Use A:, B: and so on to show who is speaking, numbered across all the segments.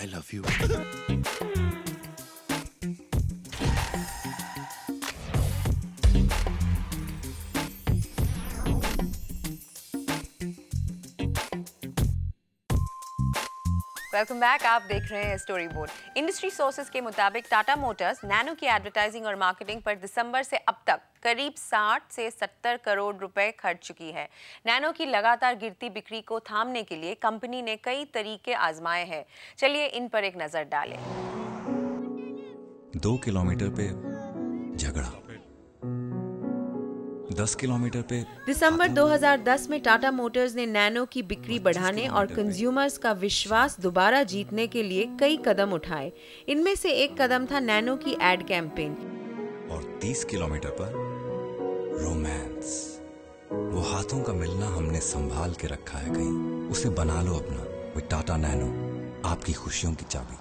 A: I love you.
B: Welcome back. आप देख रहे हैं स्टोरी बोर्ड। इंडस्ट्री सोर्सेज के मुताबिक टाटा मोटर्स नैनो की एडवर्टाइजिंग और मार्केटिंग पर दिसंबर से अब तक करीब 60 से 70 करोड़ रुपए खर्च चुकी है। नैनो की लगातार गिरती बिक्री को थामने के लिए कंपनी ने कई तरीके आजमाए हैं। चलिए इन पर एक नजर डालें।
C: 2 किलोमीटर पे झगड़ा, 10 किलोमीटर पे।
B: दिसंबर 2010 में टाटा मोटर्स ने नैनो की बिक्री बढ़ाने और कंज्यूमर्स का विश्वास दोबारा जीतने के लिए कई कदम उठाए। इनमें से एक कदम था नैनो की एड कैंपेन।
C: और 30 किलोमीटर पर रोमांस, वो हाथों का मिलना हमने संभाल के रखा है कहीं, उसे बना लो अपना। वो टाटा नैनो, आपकी खुशियों की चाबी।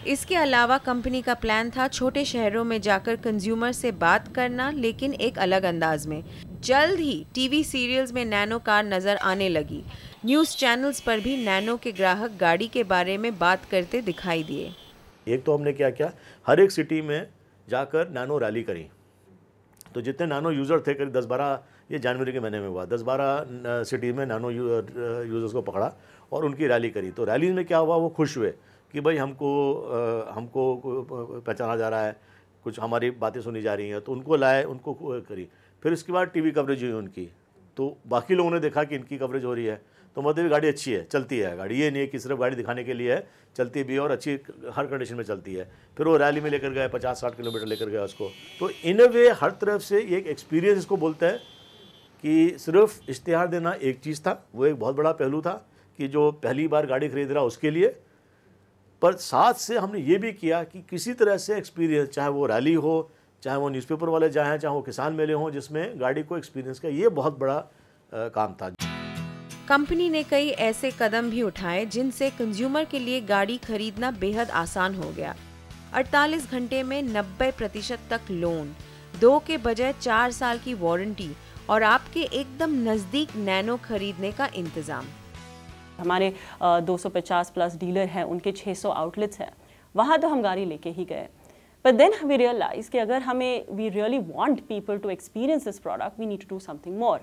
B: इसके अलावा कंपनी का प्लान था छोटे शहरों में जाकर कंज्यूमर से बात करना, लेकिन एक अलग अंदाज में। जल्द ही टीवी सीरियल्स में नैनो कार नजर आने लगी। न्यूज़ चैनल्स पर भी नैनो के ग्राहक गाड़ी के बारे में बात करते दिखाई दिए।
D: एक तो हमने क्या किया, हर एक सिटी में जाकर नैनो रैली करी। तो जितने नैनो यूज़र थे, करीब 10-12, ये जनवरी के महीने में हुआ, 10-12 सिटी में नैनो यूज़र्स को पकड़ा और उनकी रैली करी। तो रैली में क्या हुआ, वो खुश हुए कि भाई हमको पहचाना जा रहा है, कुछ हमारी बातें सुनी जा रही हैं, तो उनको लाए, उनको करी। फिर उसके बाद टीवी कवरेज हुई उनकी, तो बाकी लोगों ने देखा कि इनकी कवरेज हो रही है, तो मतलब गाड़ी अच्छी है, चलती है गाड़ी, ये नहीं है कि सिर्फ गाड़ी दिखाने के लिए है, चलती भी और अच्छी हर कंडीशन में चलती है। फिर वो रैली में लेकर गए, 50-60 किलोमीटर लेकर गया उसको। तो इन अ वे हर तरफ से एक एक्सपीरियंस इसको बोलते हैं कि सिर्फ इश्तिहार देना एक चीज़ था, वो एक बहुत बड़ा पहलू था कि जो पहली बार गाड़ी खरीद रहा उसके लिए, पर साथ से हमने ये भी किया कि किसी तरह से एक्सपीरियंस, चाहे वो रैली हो, चाहे वो न्यूज़पेपर वाले जाएँ, चाहे वो किसान मेले हों, जिसमें गाड़ी को एक्सपीरियंस का ये बहुत बड़ा काम था।
B: कंपनी ने कई ऐसे कदम भी उठाए जिनसे कंज्यूमर के लिए गाड़ी खरीदना बेहद आसान हो गया। 48 घंटे में 90% तक लोन, 2 के बजाय 4 साल की वारंटी और आपके एकदम नज़दीक नैनो खरीदने का इंतज़ाम।
E: हमारे 250 प्लस डीलर हैं, उनके 600 आउटलेट्स हैं, वहाँ तो हम गाड़ी लेके ही गए। बट देन वी रियलाइज कि अगर हमें we really want people to experience this product, we need to do something more.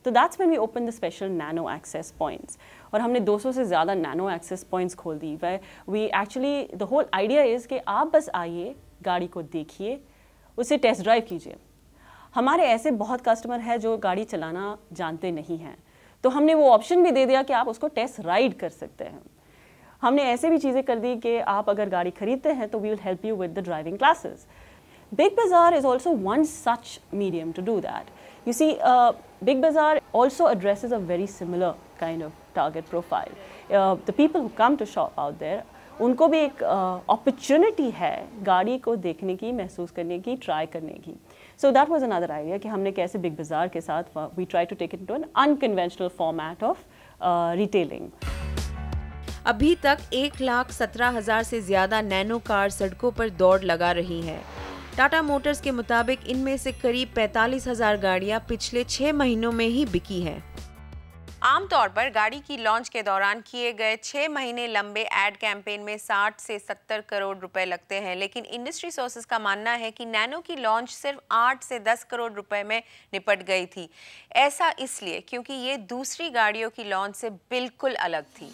E: तो that's when we open the special nano access points, और हमने 200 से ज़्यादा नैनो एक्सेस पॉइंट्स खोल दी। Way we actually the whole idea is कि आप बस आइए, गाड़ी को देखिए, उसे टेस्ट ड्राइव कीजिए। हमारे ऐसे बहुत कस्टमर हैं जो गाड़ी चलाना जानते नहीं हैं, तो हमने वो ऑप्शन भी दे दिया कि आप उसको टेस्ट राइड कर सकते हैं। हमने ऐसे भी चीज़ें कर दी कि आप अगर गाड़ी खरीदते हैं तो we will help you with the driving classes. Big Bazaar is also one such medium to do that. You see, Big Bazaar also addresses a very similar kind of target profile. The people who come to shop out there, उनको भी एक opportunity है गाड़ी को देखने की, महसूस करने की, try करने की। So that was another idea कि हमने कैसे Big Bazaar के साथ we try to take it into an unconventional format of retailing.
B: अभी तक 1,17,000 से ज्यादा नैनो कार सड़कों पर दौड़ लगा रही हैं। टाटा मोटर्स के मुताबिक इनमें से करीब 45,000 गाड़ियां पिछले 6 महीनों में ही बिकी हैं। आमतौर पर गाड़ी की लॉन्च के दौरान किए गए 6 महीने लंबे एड कैंपेन में 60 से 70 करोड़ रुपए लगते हैं, लेकिन इंडस्ट्री सोर्सेज का मानना है कि नैनो की लॉन्च सिर्फ 8 से 10 करोड़ रुपए में निपट गई थी। ऐसा इसलिए क्योंकि ये दूसरी गाड़ियों की लॉन्च से बिल्कुल अलग थी।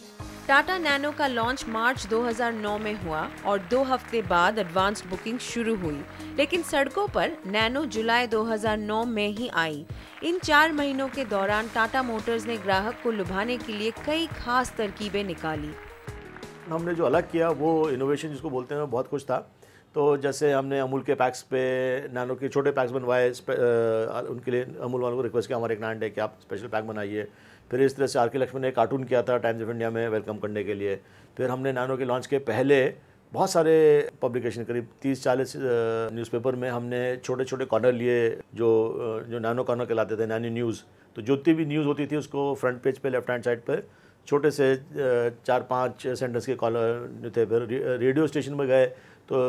B: टाटा नैनो का लॉन्च मार्च 2009 में हुआ और 2 हफ्ते बाद एडवांस बुकिंग शुरू हुई, लेकिन सड़कों पर नैनो जुलाई 2009 में ही आई। इन 4 महीनों के दौरान टाटा मोटर्स ने ग्राहक को लुभाने के लिए कई खास तरकीबें निकाली।
D: हमने जो अलग किया वो इनोवेशन जिसको बोलते हैं, बहुत कुछ था। तो जैसे हमने अमूल के पैक्स पे नैनो के छोटे पैक्स बनवाए, उनके लिए अमूल वालों को रिक्वेस्ट किया हमारे एक ब्रांड है कि आप स्पेशल पैक बनाइए। फिर इस तरह से आर.के. लक्ष्मण ने कार्टून किया था टाइम्स ऑफ इंडिया में वेलकम करने के लिए। फिर हमने नैनो के लॉन्च के पहले बहुत सारे पब्लिकेशन, करीब 30-40 न्यूज़पेपर में हमने छोटे छोटे कॉर्नर लिए जो नैनो कॉर्नर कहलाते थे, नैनो न्यूज़। तो जितनी भी न्यूज़ होती थी उसको फ्रंट पेज पे लेफ्ट हैंड साइड पे छोटे से 4-5 सेंटेंस के कॉलर थे। फिर रेडियो स्टेशन में गए तो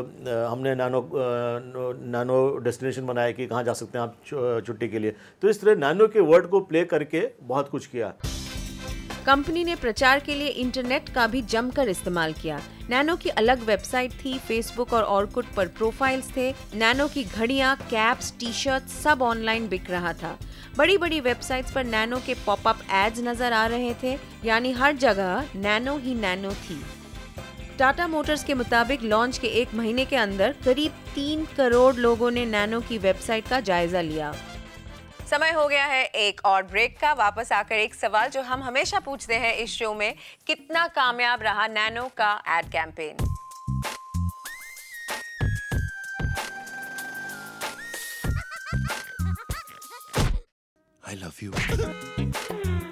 D: हमने नैनो डेस्टिनेशन बनाया कि कहाँ जा सकते हैं आप छुट्टी के लिए। तो इस तरह नैनो के वर्ड को प्ले करके बहुत कुछ किया।
B: कंपनी ने प्रचार के लिए इंटरनेट का भी जमकर इस्तेमाल किया। नैनो की अलग वेबसाइट थी, फेसबुक और ऑर्कुट पर प्रोफाइल्स थे। नैनो की घड़ियां, कैप्स, टी शर्ट सब ऑनलाइन बिक रहा था। बड़ी बड़ी वेबसाइट्स पर नैनो के पॉपअप एड्स नजर आ रहे थे, यानी हर जगह नैनो ही नैनो थी। टाटा मोटर्स के मुताबिक लॉन्च के 1 महीने के अंदर करीब 3 करोड़ लोगों ने नैनो की वेबसाइट का जायजा लिया। समय हो गया है एक और ब्रेक का। वापस आकर एक सवाल जो हम हमेशा पूछते हैं इस शो में, कितना कामयाब रहा नैनो का ad campaign?
C: I love you.